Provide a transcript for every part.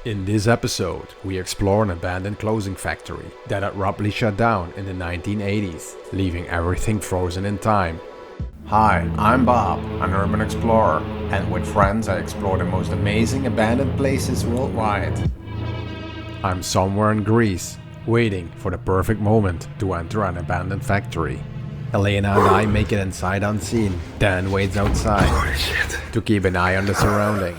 In this episode, we explore an abandoned clothing factory that abruptly shut down in the 1980s, leaving everything frozen in time. Hi, I'm Bob, an urban explorer, and with friends I explore the most amazing abandoned places worldwide. I'm somewhere in Greece, waiting for the perfect moment to enter an abandoned factory. Elaina and I make it inside unseen. Dan waits outside to keep an eye on the surrounding.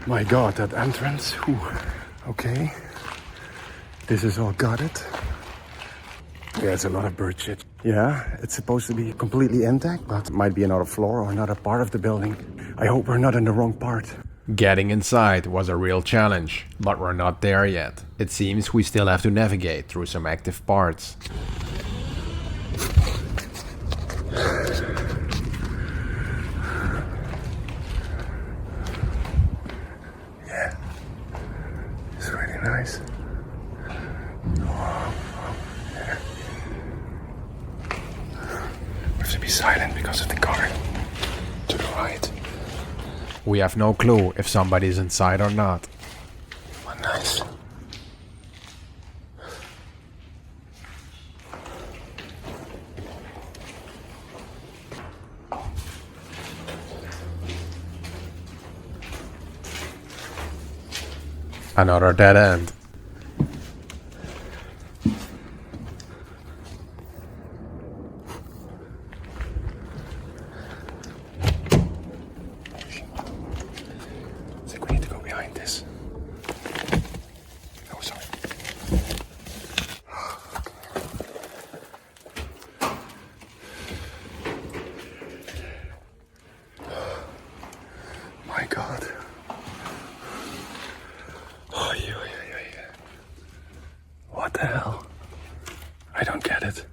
My god, that entrance. Whew. Okay. This is all gutted. Yeah, it's a lot of bird shit. Yeah, it's supposed to be completely intact, but it might be another floor or another part of the building. I hope we're not in the wrong part. Getting inside was a real challenge, but we're not there yet. It seems we still have to navigate through some active parts. Yeah, it's really nice. Yeah. We have to be silent because of the guard to the right. We have no clue if somebody's inside or not. But nice. Another dead end. I think we need to go behind this. Oh, sorry. My god. Oh, yeah. What the hell? I don't get it.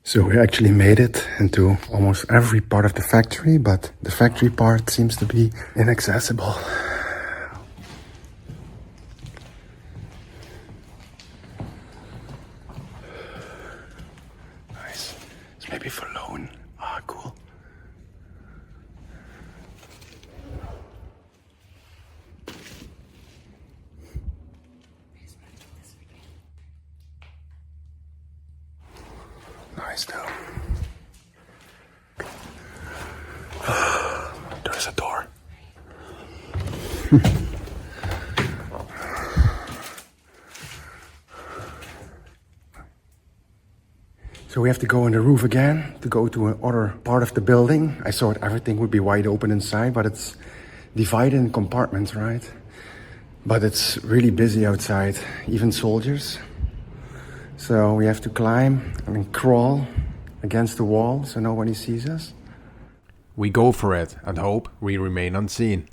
So we actually made it into almost every part of the factory, but the factory part seems to be inaccessible. Nice. It's maybe for loan. Ah, cool. Nice though. There's a door. So we have to go on the roof again to go to another part of the building. I thought everything would be wide open inside, but it's divided in compartments, right? But it's really busy outside, even soldiers. So we have to climb and crawl against the wall so nobody sees us. We go for it and hope we remain unseen.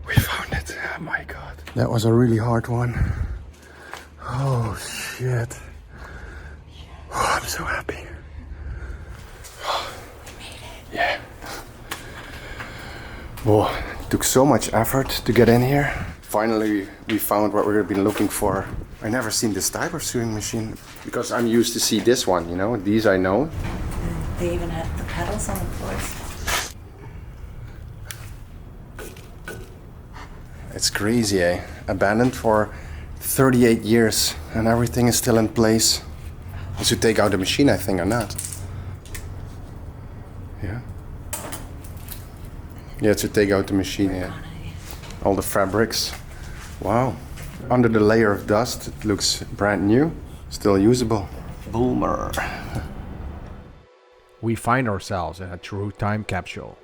We found it. Oh my god. That was a really hard one. Oh shit. Oh, I'm so happy. Yeah. Whoa, it took so much effort to get in here. Finally, we found what we've been looking for. I never seen this type of sewing machine because I'm used to see this one, you know. These I know. They even had the pedals on the floors. It's crazy, eh? Abandoned for 38 years and everything is still in place. I should take out the machine, I think, or not. Yeah. Yeah, to take out the machine, yeah. All the fabrics. Wow. Under the layer of dust, it looks brand new, still usable. Boomer. We find ourselves in a true time capsule.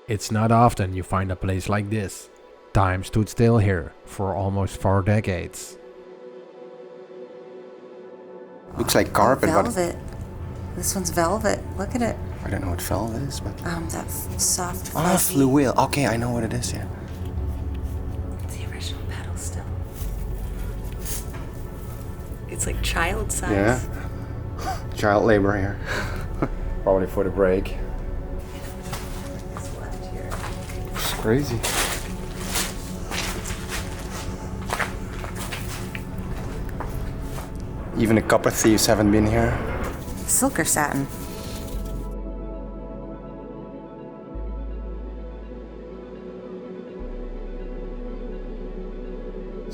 It's not often you find a place like this. Time stood still here for almost 4 decades. Looks like carpet, Velvet. This one's velvet. Look at it. but I don't know what velvet is, but... That soft, Oh, fuzzy. fluweel. Okay, I know what it is, yeah. It's the original pedal still. It's like child size. Yeah. Child labor here. Probably for the break. It's left here. It's crazy. Even the copper thieves haven't been here. Silk or satin?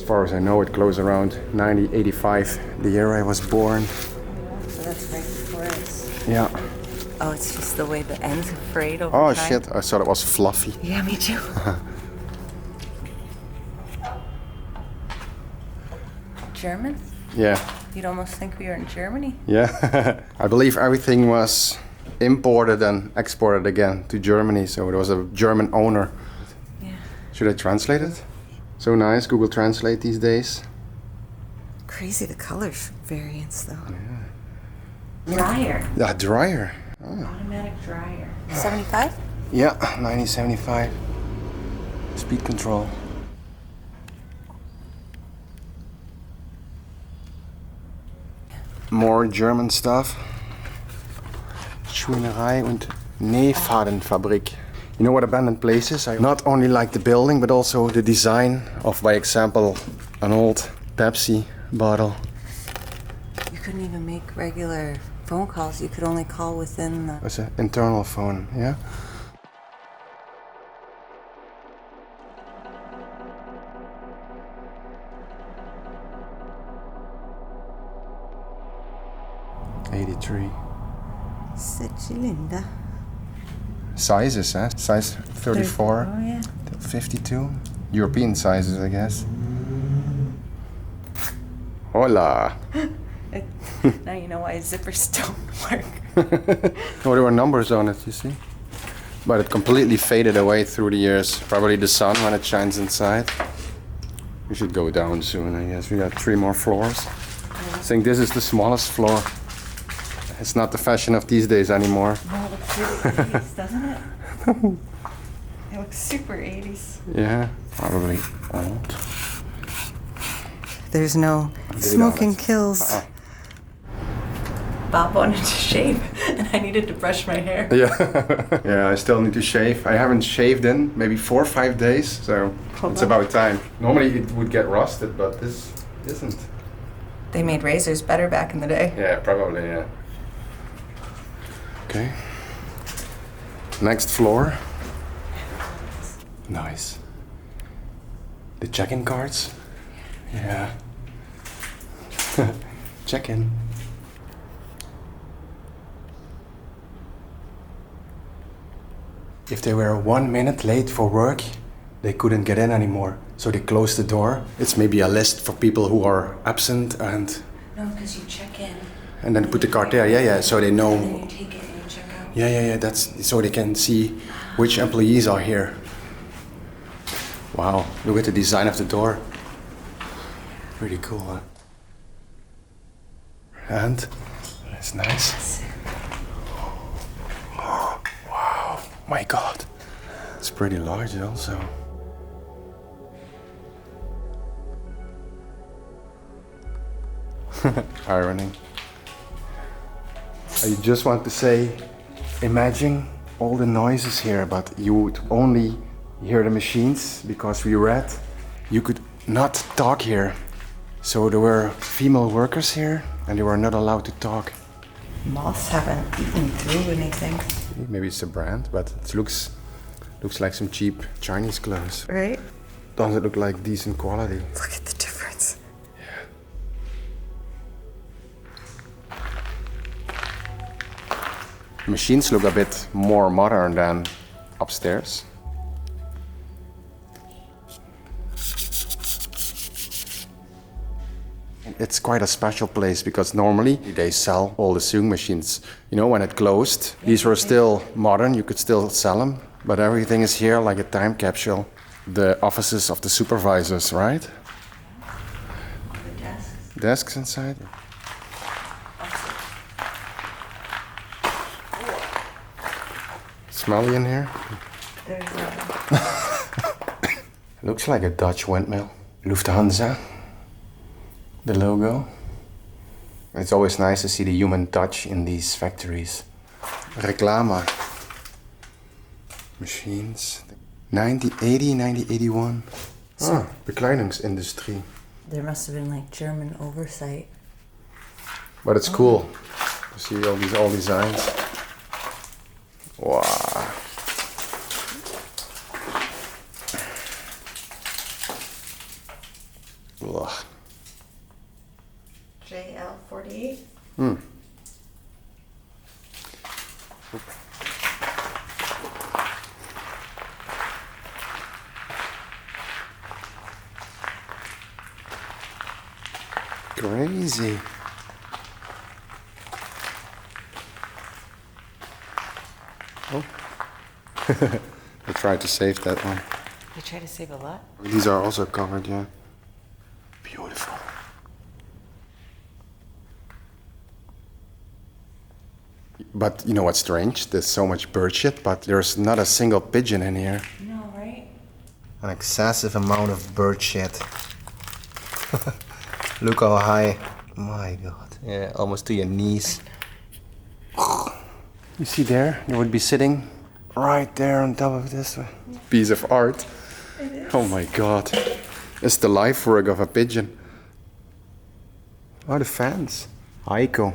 far as I know, it closed around 1985, the year I was born. So that's right before us. Yeah. Oh, it's just the way the ends have frayed over Oh time. shit, I thought it was fluffy. Yeah, me too. German? Yeah. You'd almost think we were in Germany. Yeah. I believe everything was imported and exported again to Germany, so there was a German owner. Yeah. Should I translate it? So nice, Google Translate these days. Crazy the color variance though. Yeah. Dryer. Yeah, dryer. Automatic dryer. 75? Yeah, 1975. Speed control. More German stuff. Schweinerei und Nähfadenfabrik. You know what abandoned places? I not only like the building, but also the design of, by example, an old Pepsi bottle. You couldn't even make regular phone calls. You could only call within the... It's an internal phone, yeah? '83. Cylinder. Sizes, huh? Size 34 Oh, yeah. till 52. European sizes, I guess. Hola! Now you know why zippers don't work. Oh, there were numbers on it, you see? But it completely faded away through the years. Probably the sun when it shines inside. We should go down soon, I guess. We got 3 more floors. I think this is the smallest floor. It's not the fashion of these days anymore. Oh, it looks really 80s, doesn't it? It looks super 80s. Yeah, probably old. There's no smoking kills. Bob wanted to shave, and I needed to brush my hair. Yeah, yeah. I still need to shave. I haven't shaved in maybe 4 or 5 days, so it's about time. Normally it would get rusted, but this isn't. They made razors better back in the day. Yeah, probably. Yeah. Okay. Next floor. Nice. The check-in cards. Yeah. Check-in. If they were 1 minute late for work, they couldn't get in anymore. So they closed the door. It's maybe a list for people who are absent and... No, because you check in. And then put the card there, yeah, so they know... And then you take it and you check out. Yeah, that's... So they can see which employees are here. Wow, look at the design of the door. Pretty cool, huh? And it's nice. Oh, wow, my God. It's pretty large also. Irony. I just want to say, imagine all the noises here, but you would only hear the machines because we read you could not talk here. So there were female workers here and they were not allowed to talk. Moths haven't eaten through anything. Maybe it's a brand, but it looks like some cheap Chinese clothes. Right? Doesn't look like decent quality. Look at the difference. Machines look a bit more modern than upstairs. It's quite a special place because normally they sell all the sewing machines. You know, when it closed, these were still modern, you could still sell them, but everything is here like a time capsule. The offices of the supervisors, right? The desks. Desks inside. Smelly in here. There's a... Looks like a Dutch windmill. Lufthansa. The logo. It's always nice to see the human touch in these factories. Reclama. Machines. 1980, 1981. Ah, Bekleidungsindustrie. There must have been like German oversight. But it's cool to see all these old designs. Wow. Crazy. Oh. I tried to save that one. You try to save a lot? These are also covered, yeah. Beautiful. But you know what's strange? There's so much bird shit, but there's not a single pigeon in here. No, right? An excessive amount of bird shit. Look how high. My God. Yeah, almost to your knees. You see there? They would be sitting right there on top of this piece of art. It is. Oh my God. It's the life work of a pigeon. Oh, the fans. Aiko.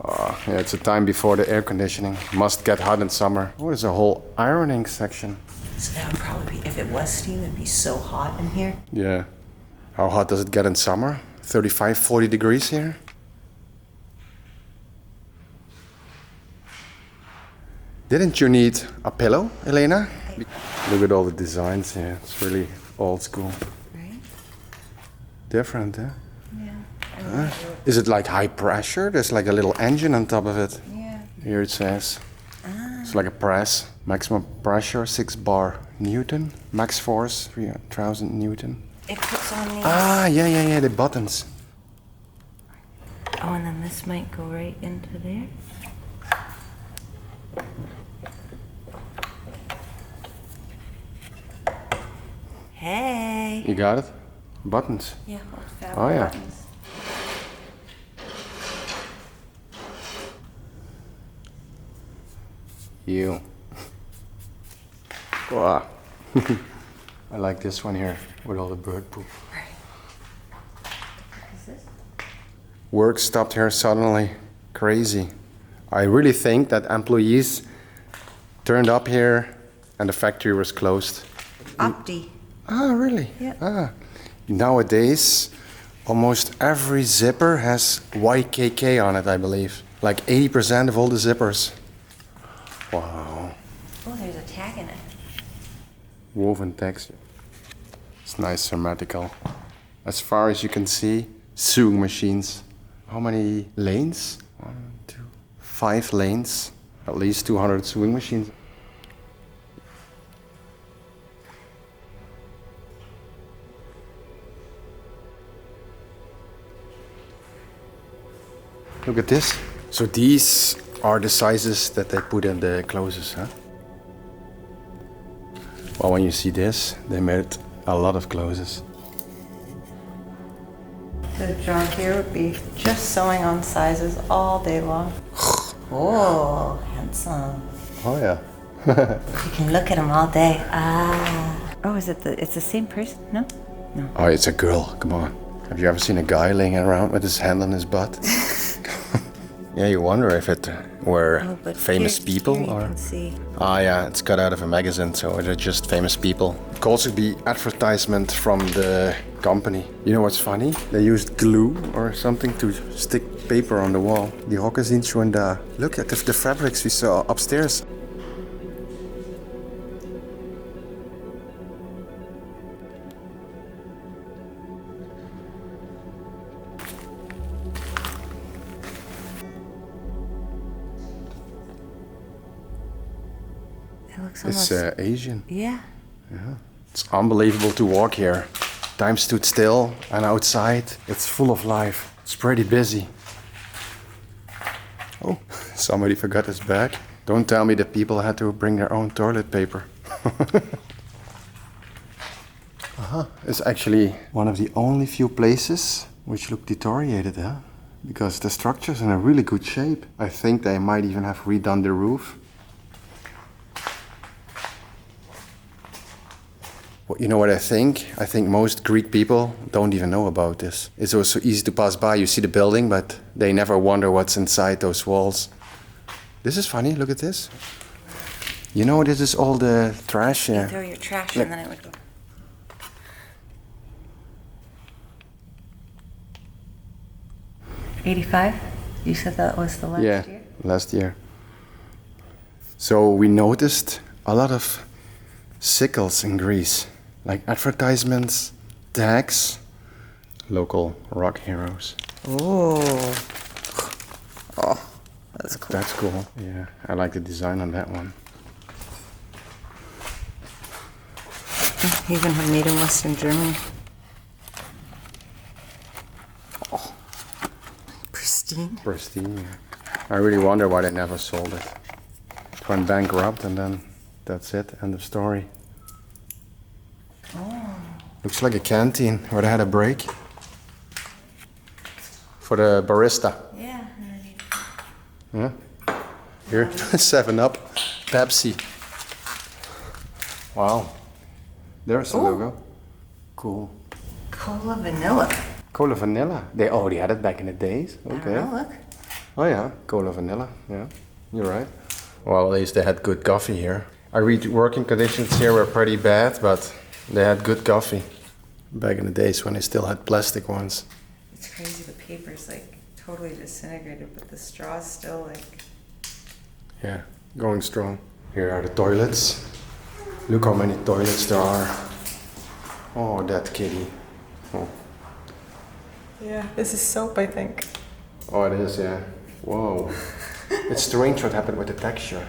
Oh, yeah, it's a time before the air conditioning. Must get hot in summer. Oh, there's a whole ironing section. So that would probably be, if it was steam, it'd be so hot in here. Yeah. How hot does it get in summer? 35, 40 degrees here? Didn't you need a pillow, Elaina? Look at all the designs here. It's really old school. Right? Different, huh? Yeah. Is it like high pressure? There's like a little engine on top of it. Yeah. Here it says. It's like a press. Maximum pressure, 6 bar Newton. Max force, 3000 Newton. It puts on these. Ah, yeah, the buttons. Oh, and then this might go right into there. Hey. You got it? Buttons. Yeah, old fabric Oh, yeah. buttons. You. Wow. I like this one here with all the bird poop. Right. What is this? Work stopped here suddenly. Crazy. I really think that employees turned up here and the factory was closed. Opti. Ah, really? Yeah. Ah. Nowadays, almost every zipper has YKK on it, I believe. Like 80% of all the zippers. Wow. Oh, there's a tag in it. Woven texture. It's nice hermetical. As far as you can see, sewing machines. How many lanes? 1, 2, 5 lanes. At least 200 sewing machines. Look at this. So these are the sizes that they put in the clothes, huh? Well, when you see this, they made a lot of clothes. The job here would be just sewing on sizes all day long. Oh, handsome. Oh yeah. You can look at him all day. Ah. Oh, is it it's the same person? No? No. Oh, it's a girl. Come on. Have you ever seen a guy laying around with his hand on his butt? Yeah, you wonder if it were but famous here people you or. can see. Ah, yeah, it's cut out of a magazine, so they're just famous people. It could also be advertisement from the company. You know what's funny? They used glue or something to stick paper on the wall. Die hokken zien schon da. Look at the fabrics we saw upstairs. It looks It's almost... Asian. Yeah. It's unbelievable to walk here. Time stood still, and outside it's full of life. It's pretty busy. Oh, somebody forgot his bag. Don't tell me that people had to bring their own toilet paper. It's actually one of the only few places which look deteriorated, huh? Because the structure's in a really good shape. I think they might even have redone the roof. Well, you know what I think? I think most Greek people don't even know about this. It's also easy to pass by. You see the building, but they never wonder what's inside those walls. This is funny. Look at this. You know, this is all the trash You here. throw your trash Look. and then it would go. $85? You said that was the last Yeah, year? last year. So we noticed a lot of sickles in Greece, like advertisements, tags, local rock heroes. Ooh. Oh, that's cool. That's cool. Yeah, I like the design on that one. You even have made in Western Germany. Oh, pristine. Pristine. Yeah. I really wonder why they never sold it. It went bankrupt and then that's it, end of story. Oh. Looks like a canteen where they had a break. For the barista. Yeah. Yeah. Here, 7-Up, Pepsi. Wow. There's the logo. Cool. Cola vanilla. Cola vanilla. They already had it back in the days. I Okay. don't know, look. Oh yeah, cola vanilla. Yeah, you're right. Well, at least they had good coffee here. I read working conditions here were pretty bad, but they had good coffee. Back in the days when they still had plastic ones. It's crazy, the paper's like totally disintegrated, but the straw's still like... Yeah, going strong. Here are the toilets. Look how many toilets there are. Oh, that kitty. Oh, Yeah, this is soap, I think. oh it is, yeah. Whoa. It's strange what happened with the texture.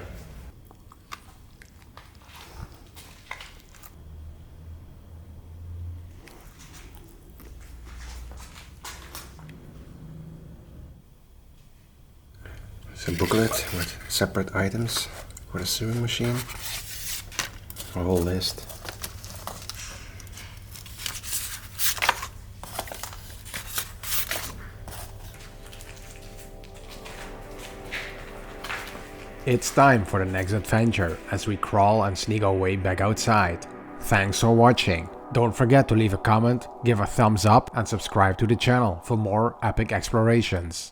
It's a booklet with separate items for the sewing machine. A whole list. It's time for the next adventure as we crawl and sneak our way back outside. Thanks for watching. Don't forget to leave a comment, give a thumbs up and subscribe to the channel for more epic explorations.